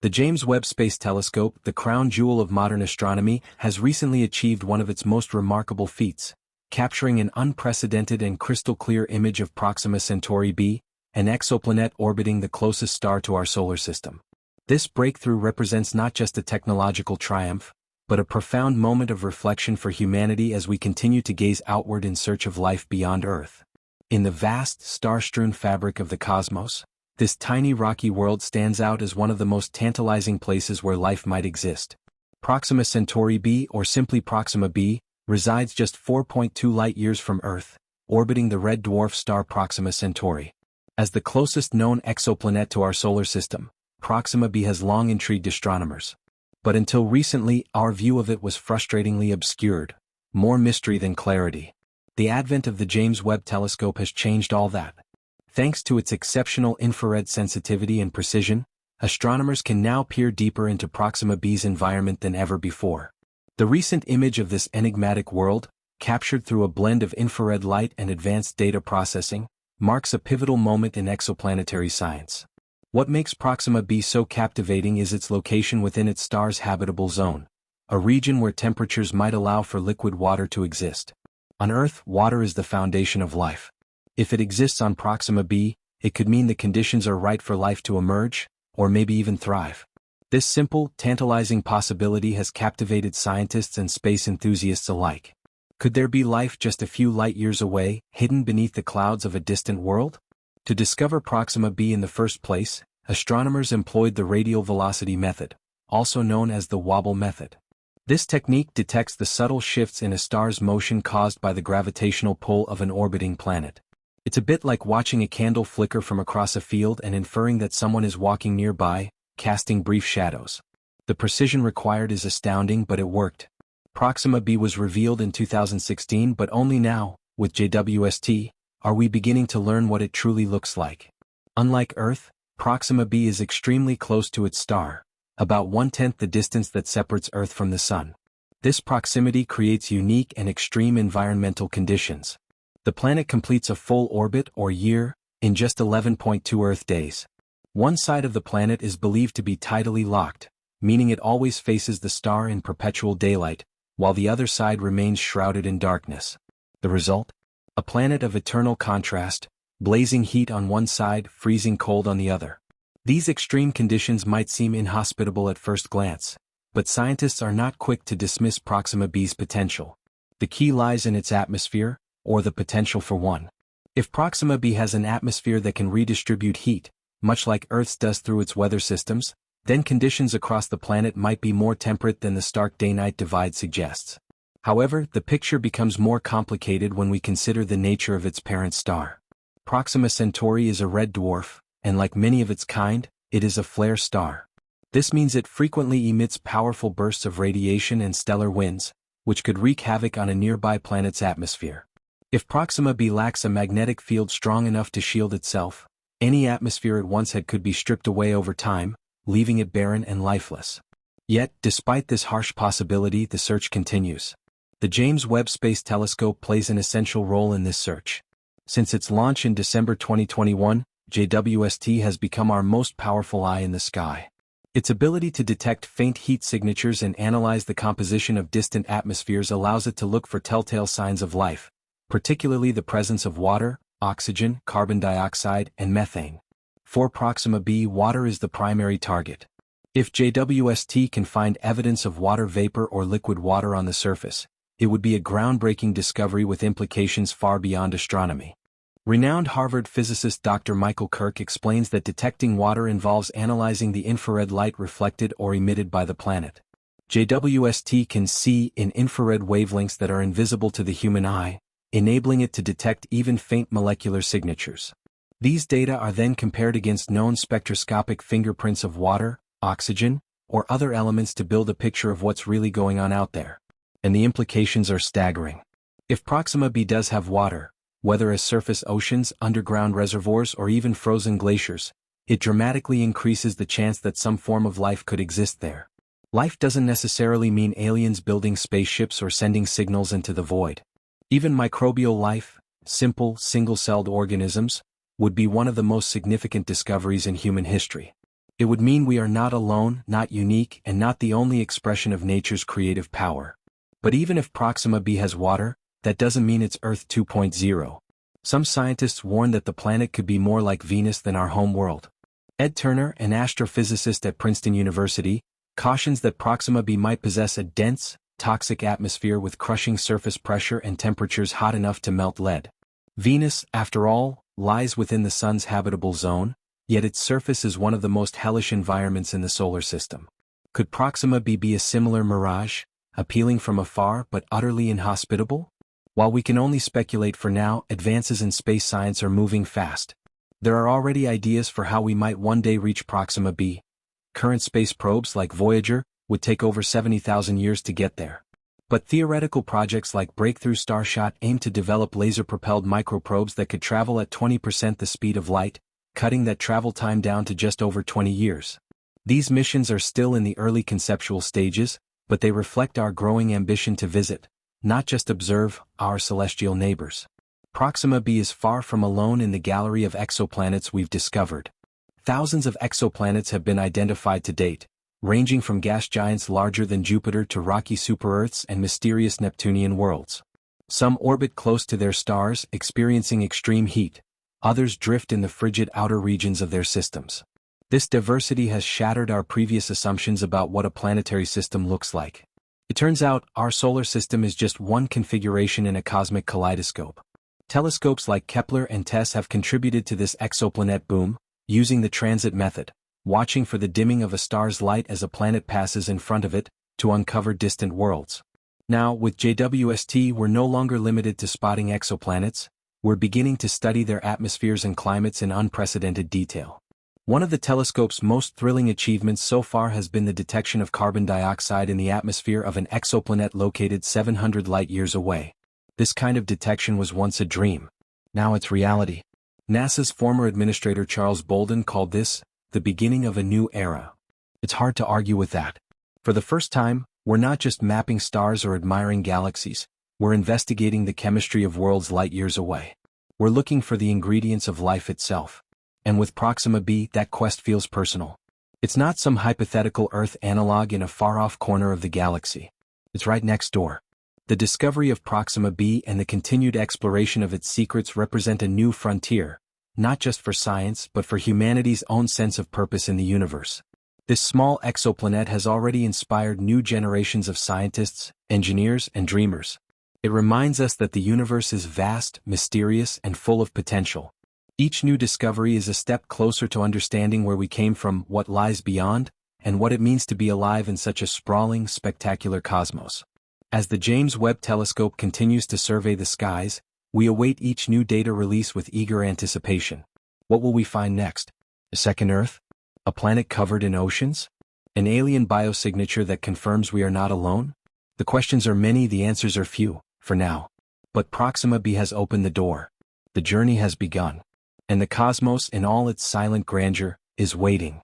The James Webb Space Telescope, the crown jewel of modern astronomy, has recently achieved one of its most remarkable feats, capturing an unprecedented and crystal-clear image of Proxima Centauri b, an exoplanet orbiting the closest star to our solar system. This breakthrough represents not just a technological triumph, but a profound moment of reflection for humanity as we continue to gaze outward in search of life beyond Earth. In the vast, star-strewn fabric of the cosmos, this tiny rocky world stands out as one of the most tantalizing places where life might exist. Proxima Centauri b, or simply Proxima b, resides just 4.2 light-years from Earth, orbiting the red dwarf star Proxima Centauri. As the closest known exoplanet to our solar system, Proxima b has long intrigued astronomers. But until recently, our view of it was frustratingly obscured, more mystery than clarity. The advent of the James Webb Telescope has changed all that. Thanks to its exceptional infrared sensitivity and precision, astronomers can now peer deeper into Proxima b's environment than ever before. The recent image of this enigmatic world, captured through a blend of infrared light and advanced data processing, marks a pivotal moment in exoplanetary science. What makes Proxima b so captivating is its location within its star's habitable zone, a region where temperatures might allow for liquid water to exist. On Earth, water is the foundation of life. If it exists on Proxima b, it could mean the conditions are right for life to emerge, or maybe even thrive. This simple, tantalizing possibility has captivated scientists and space enthusiasts alike. Could there be life just a few light-years away, hidden beneath the clouds of a distant world? To discover Proxima b in the first place, astronomers employed the radial velocity method, also known as the wobble method. This technique detects the subtle shifts in a star's motion caused by the gravitational pull of an orbiting planet. It's a bit like watching a candle flicker from across a field and inferring that someone is walking nearby, casting brief shadows. The precision required is astounding, but it worked. Proxima b was revealed in 2016, but only now, with JWST, are we beginning to learn what it truly looks like. Unlike Earth, Proxima b is extremely close to its star, about 1/10 the distance that separates Earth from the Sun. This proximity creates unique and extreme environmental conditions. The planet completes a full orbit, or year, in just 11.2 Earth days. One side of the planet is believed to be tidally locked, meaning it always faces the star in perpetual daylight, while the other side remains shrouded in darkness. The result? A planet of eternal contrast, blazing heat on one side, freezing cold on the other. These extreme conditions might seem inhospitable at first glance, but scientists are not quick to dismiss Proxima b's potential. The key lies in its atmosphere, or the potential for one. If Proxima b has an atmosphere that can redistribute heat, much like Earth's does through its weather systems, then conditions across the planet might be more temperate than the stark day-night divide suggests. However, the picture becomes more complicated when we consider the nature of its parent star. Proxima Centauri is a red dwarf, and like many of its kind, it is a flare star. This means it frequently emits powerful bursts of radiation and stellar winds, which could wreak havoc on a nearby planet's atmosphere. If Proxima b lacks a magnetic field strong enough to shield itself, any atmosphere it once had could be stripped away over time, leaving it barren and lifeless. Yet, despite this harsh possibility, the search continues. The James Webb Space Telescope plays an essential role in this search. Since its launch in December 2021, JWST has become our most powerful eye in the sky. Its ability to detect faint heat signatures and analyze the composition of distant atmospheres allows it to look for telltale signs of life, particularly the presence of water, oxygen, carbon dioxide, and methane. For Proxima b, water is the primary target. If JWST can find evidence of water vapor or liquid water on the surface, it would be a groundbreaking discovery with implications far beyond astronomy. Renowned Harvard physicist Dr. Michael Kirk explains that detecting water involves analyzing the infrared light reflected or emitted by the planet. JWST can see in infrared wavelengths that are invisible to the human eye, enabling it to detect even faint molecular signatures. These data are then compared against known spectroscopic fingerprints of water, oxygen, or other elements to build a picture of what's really going on out there. And the implications are staggering. If Proxima b does have water, whether as surface oceans, underground reservoirs, or even frozen glaciers, it dramatically increases the chance that some form of life could exist there. Life doesn't necessarily mean aliens building spaceships or sending signals into the void. Even microbial life, simple, single-celled organisms, would be one of the most significant discoveries in human history. It would mean we are not alone, not unique, and not the only expression of nature's creative power. But even if Proxima b has water, that doesn't mean it's Earth 2.0. Some scientists warn that the planet could be more like Venus than our home world. Ed Turner, an astrophysicist at Princeton University, cautions that Proxima b might possess a dense, toxic atmosphere with crushing surface pressure and temperatures hot enough to melt lead. Venus, after all, lies within the Sun's habitable zone, yet its surface is one of the most hellish environments in the solar system. Could Proxima b be a similar mirage, appealing from afar but utterly inhospitable? While we can only speculate for now, advances in space science are moving fast. There are already ideas for how we might one day reach Proxima b. Current space probes like Voyager would take over 70,000 years to get there. But theoretical projects like Breakthrough Starshot aim to develop laser-propelled microprobes that could travel at 20% the speed of light, cutting that travel time down to just over 20 years. These missions are still in the early conceptual stages, but they reflect our growing ambition to visit, not just observe, our celestial neighbors. Proxima b is far from alone in the gallery of exoplanets we've discovered. Thousands of exoplanets have been identified to date, ranging from gas giants larger than Jupiter to rocky super-Earths and mysterious Neptunian worlds. Some orbit close to their stars, experiencing extreme heat. Others drift in the frigid outer regions of their systems. This diversity has shattered our previous assumptions about what a planetary system looks like. It turns out, our solar system is just one configuration in a cosmic kaleidoscope. Telescopes like Kepler and TESS have contributed to this exoplanet boom, using the transit method, watching for the dimming of a star's light as a planet passes in front of it, to uncover distant worlds. Now, with JWST, we're no longer limited to spotting exoplanets, we're beginning to study their atmospheres and climates in unprecedented detail. One of the telescope's most thrilling achievements so far has been the detection of carbon dioxide in the atmosphere of an exoplanet located 700 light-years away. This kind of detection was once a dream. Now it's reality. NASA's former administrator Charles Bolden called this the beginning of a new era. It's hard to argue with that. For the first time, we're not just mapping stars or admiring galaxies, we're investigating the chemistry of worlds light-years away. We're looking for the ingredients of life itself. And with Proxima b, that quest feels personal. It's not some hypothetical Earth analog in a far-off corner of the galaxy. It's right next door. The discovery of Proxima b and the continued exploration of its secrets represent a new frontier, not just for science but for humanity's own sense of purpose in the universe. This small exoplanet has already inspired new generations of scientists, engineers, and dreamers. It reminds us that the universe is vast, mysterious, and full of potential. Each new discovery is a step closer to understanding where we came from, what lies beyond, and what it means to be alive in such a sprawling, spectacular cosmos. As the James Webb Telescope continues to survey the skies, we await each new data release with eager anticipation. What will we find next? A second Earth? A planet covered in oceans? An alien biosignature that confirms we are not alone? The questions are many, the answers are few, for now. But Proxima b has opened the door. The journey has begun. And the cosmos, in all its silent grandeur, is waiting.